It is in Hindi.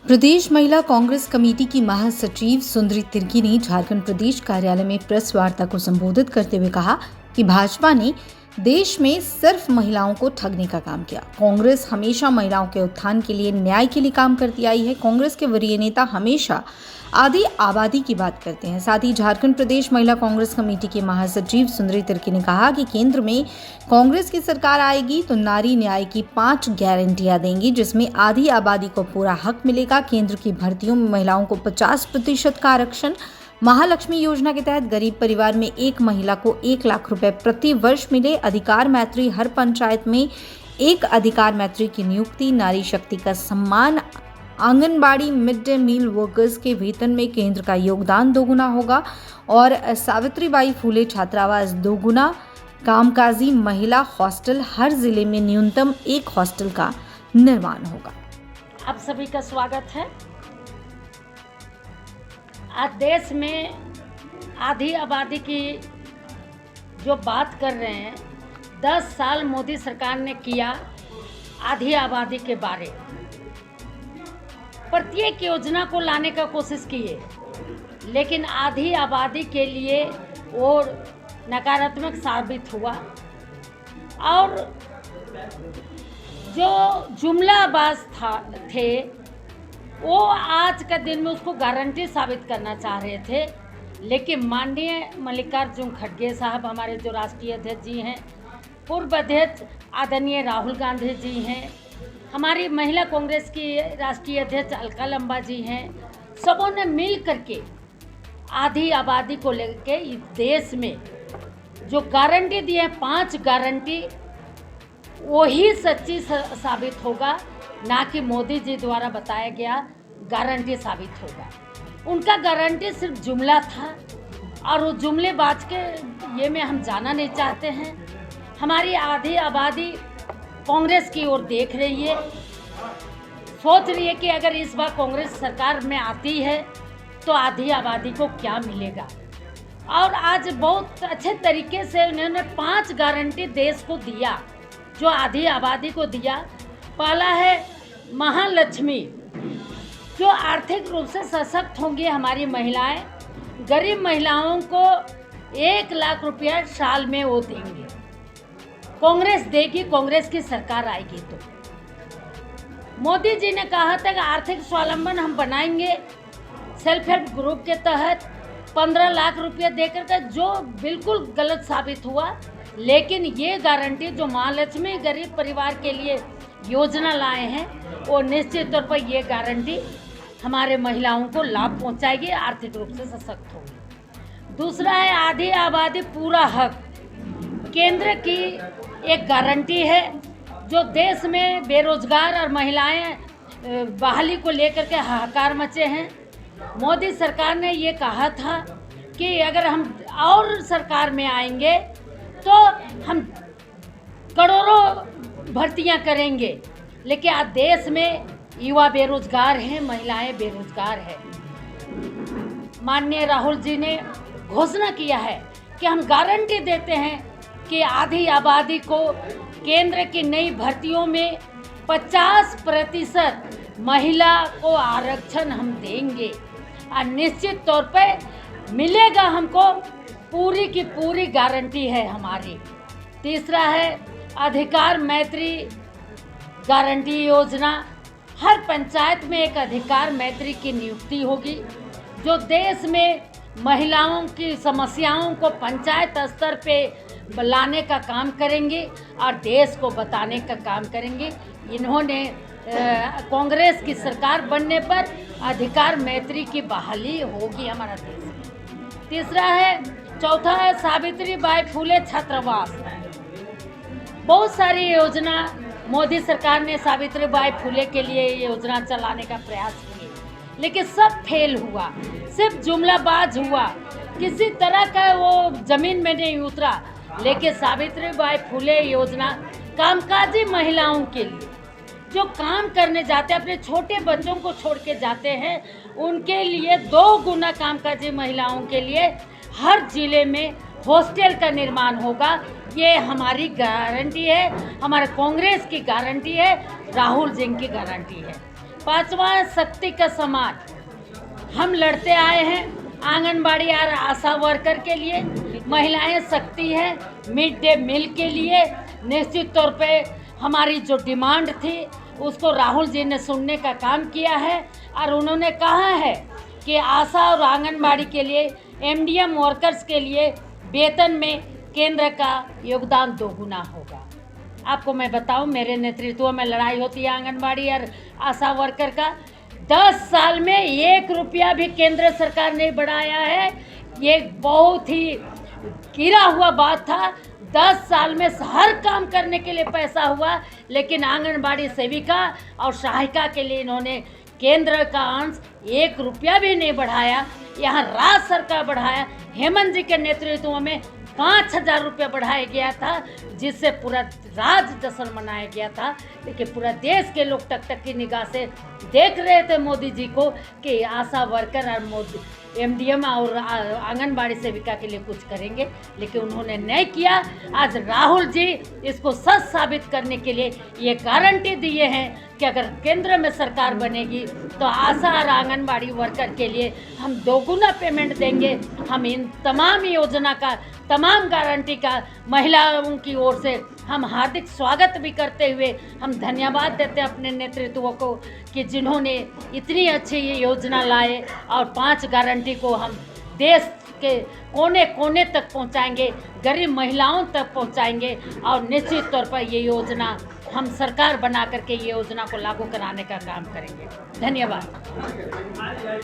प्रदेश महिला कांग्रेस कमेटी की महासचिव सुंदरी तिर्की ने झारखंड प्रदेश कार्यालय में प्रेस वार्ता को संबोधित करते हुए कहा कि भाजपा ने देश में सिर्फ महिलाओं को ठगने का काम किया। कांग्रेस हमेशा महिलाओं के उत्थान के लिए, न्याय के लिए काम करती आई है। कांग्रेस के वरीय नेता हमेशा आधी आबादी की बात करते हैं। साथ ही झारखंड प्रदेश महिला कांग्रेस कमेटी की महासचिव सुंदरी तिर्की ने कहा कि केंद्र में कांग्रेस की सरकार आएगी तो नारी न्याय की 5 गारंटियां देंगी, जिसमें आधी आबादी को पूरा हक मिलेगा। केंद्र की भर्तियों में महिलाओं को 50% का आरक्षण, महालक्ष्मी योजना के तहत गरीब परिवार में एक महिला को 1 लाख रुपए प्रति वर्ष मिले। अधिकार मैत्री, हर पंचायत में एक अधिकार मैत्री की नियुक्ति, नारी शक्ति का सम्मान, anganwadi, mid day meal workers के वेतन में केंद्र का योगदान 2 गुना होगा और सावित्रीबाई फुले छात्रावास 2 गुना, कामकाजी महिला हॉस्टल, हर जिले में न्यूनतम एक हॉस्टल का निर्माण होगा। आप सभी का स्वागत है। आज देश में आधी आबादी की जो बात कर रहे हैं, 10 साल मोदी सरकार ने किया आधी आबादी के बारे, प्रत्येक योजना को लाने का कोशिश किए, लेकिन आधी आबादी के लिए वो नकारात्मक साबित हुआ और जो जुमलाबाज थे वो आज का दिन में उसको गारंटी साबित करना चाह रहे थे। लेकिन माननीय मल्लिकार्जुन खड़गे साहब, हमारे जो राष्ट्रीय अध्यक्ष जी हैं, पूर्व अध्यक्ष आदरणीय राहुल गांधी जी हैं, हमारी महिला कांग्रेस की राष्ट्रीय अध्यक्ष अलका लंबा जी हैं, सबों ने मिल करके आधी आबादी को लेकर इस देश में जो गारंटी दी है, 5 गारंटी, वही सच्ची साबित होगा, ना कि मोदी जी द्वारा बताया गया गारंटी साबित होगा। उनका गारंटी सिर्फ जुमला था और वो जुमलेबाज के ये में हम जाना नहीं चाहते हैं। हमारी आधी आबादी कांग्रेस की ओर देख रही है, सोच रही है कि अगर इस बार कांग्रेस सरकार में आती है तो आधी आबादी को क्या मिलेगा। और आज बहुत अच्छे तरीके से उन्होंने 5 गारंटी देश को दिया, जो आधी आबादी को दिया। पहला है महालक्ष्मी, जो आर्थिक रूप से सशक्त होंगी हमारी महिलाएं, गरीब महिलाओं को 1 लाख रुपया साल में वो देंगे। कांग्रेस देगी, कांग्रेस की सरकार आएगी तो। मोदी जी ने कहा था कि आर्थिक स्वावलंबन हम बनाएंगे सेल्फ हेल्प ग्रुप के तहत 15 लाख रुपया देकर के, जो बिल्कुल गलत साबित हुआ। लेकिन ये गारंटी जो महालक्ष्मी गरीब परिवार के लिए योजना लाए हैं, वो निश्चित तौर पर ये गारंटी हमारे महिलाओं को लाभ पहुंचाएगी, आर्थिक रूप से सशक्त होगी। दूसरा है आधी आबादी पूरा हक, केंद्र की एक गारंटी है। जो देश में बेरोजगार और महिलाएं बहाली को लेकर के हाहाकार मचे हैं, मोदी सरकार ने ये कहा था कि अगर हम और सरकार में आएंगे तो हम करोड़ों भर्तियां करेंगे। लेकिन आज देश में युवा बेरोजगार हैं, महिलाएं बेरोजगार हैं। माननीय राहुल जी ने घोषणा किया है कि हम गारंटी देते हैं कि आधी आबादी को केंद्र की नई भर्तियों में 50% महिला को आरक्षण हम देंगे और निश्चित तौर पे मिलेगा हमको, पूरी की पूरी गारंटी है हमारी। तीसरा है अधिकार मैत्री गारंटी योजना, हर पंचायत में एक अधिकार मैत्री की नियुक्ति होगी, जो देश में महिलाओं की समस्याओं को पंचायत स्तर पे लाने का काम करेंगे और देश को बताने का काम करेंगे। इन्होंने कांग्रेस की सरकार बनने पर अधिकार मैत्री की बहाली होगी हमारा देश में। तीसरा है, चौथा है सावित्रीबाई फुले छात्रावास। बहुत सारी योजना मोदी सरकार ने सावित्रीबाई फुले के लिए योजना चलाने का प्रयास किए, लेकिन सब फेल हुआ, सिर्फ जुमलाबाज हुआ, किसी तरह का वो जमीन में नहीं उतरा। लेकिन सावित्रीबाई फुले योजना कामकाजी महिलाओं के लिए, जो काम करने जाते हैं, अपने छोटे बच्चों को छोड़ के जाते हैं, उनके लिए 2 गुना कामकाजी महिलाओं के लिए हर जिले में हॉस्टल का निर्माण होगा। ये हमारी गारंटी है, हमारे कांग्रेस की गारंटी है, राहुल जी की गारंटी है। पांचवा शक्ति का समाज हम लड़ते आए हैं। आंगनबाड़ी और आशा वर्कर के लिए महिलाएं शक्ति है। मिड डे मील के लिए निश्चित तौर पे हमारी जो डिमांड थी उसको राहुल जी ने सुनने का काम किया है और उन्होंने कहा है कि आशा और आंगनबाड़ी के लिए एमडीएम वर्कर्स के लिए वेतन में केंद्र का योगदान दोगुना होगा। आपको मैं बताऊं, मेरे नेतृत्व में लड़ाई होती है आंगनबाड़ी और आशा वर्कर का। 10 साल में 1 रुपया भी केंद्र सरकार ने बढ़ाया है। ये बहुत ही गिरा हुआ बात था। 10 साल में हर काम करने के लिए पैसा हुआ, लेकिन आंगनबाड़ी सेविका और सहायिका के लिए इन्होंने केंद्र का अंश 1 रुपया भी नहीं बढ़ाया। यहाँ राज्य सरकार बढ़ाया। हेमंत जी के नेतृत्व में 5,000 रुपये बढ़ाया गया था, जिससे पूरा राज्य जश्न मनाया गया था। लेकिन पूरा देश के लोग टकटक की निगाह से देख रहे थे मोदी जी को कि आशा वर्कर और मोदी एमडीएम और आंगनबाड़ी सेविका के लिए कुछ करेंगे, लेकिन उन्होंने नहीं किया। आज राहुल जी इसको सच साबित करने के लिए ये गारंटी दिए हैं कि अगर केंद्र में सरकार बनेगी तो आशा और आंगनबाड़ी वर्कर के लिए हम दोगुना पेमेंट देंगे। हम इन तमाम योजना का, तमाम गारंटी का महिलाओं की ओर से हम हार्दिक स्वागत भी करते हुए हम धन्यवाद देते हैं अपने नेतृत्व को कि जिन्होंने इतनी अच्छी ये योजना लाए और 5 गारंटी को हम देश के कोने कोने तक पहुंचाएंगे, गरीब महिलाओं तक पहुंचाएंगे और निश्चित तौर पर ये योजना हम सरकार बना करके ये योजना को लागू कराने का काम करेंगे। धन्यवाद।